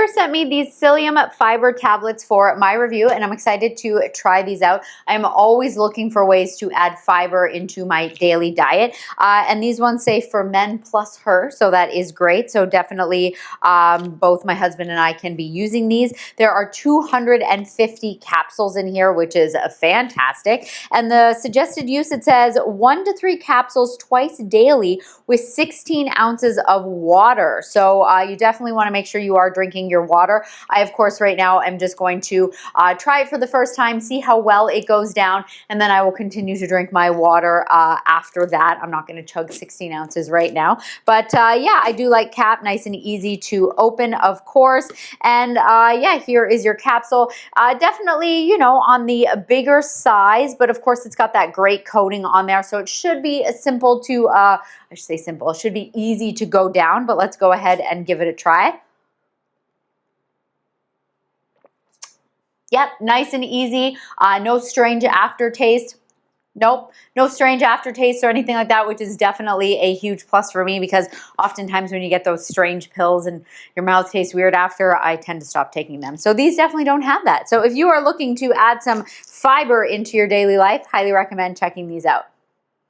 viewer sent me these psyllium fiber tablets for my review, and I'm excited to try these out. I'm always looking for ways to add fiber into my daily diet, and these ones say for men plus her, so that is great. So definitely both my husband and I can be using these. There are 250 capsules in here, which is fantastic. And the suggested use, it says 1 to 3 capsules twice daily with 16 ounces of water. So you definitely want to make sure you are drinking your water. I, of course, right now am just going to try it for the first time, see how well it goes down, and then I will continue to drink my water after that. I'm not going to chug 16 ounces right now. But yeah, I do like Cap, nice and easy to open, of course. And yeah, here is your capsule. Definitely, you know, on the bigger size, but of course it's got that great coating on there. So it should be simple to, I should say simple, it should be easy to go down, but let's go ahead and give it a try. Yep, nice and easy, no strange aftertaste. Nope, no strange aftertaste or anything like that, which is definitely a huge plus for me, because oftentimes when you get those strange pills and your mouth tastes weird after, I tend to stop taking them. So these definitely don't have that. So if you are looking to add some fiber into your daily life, highly recommend checking these out.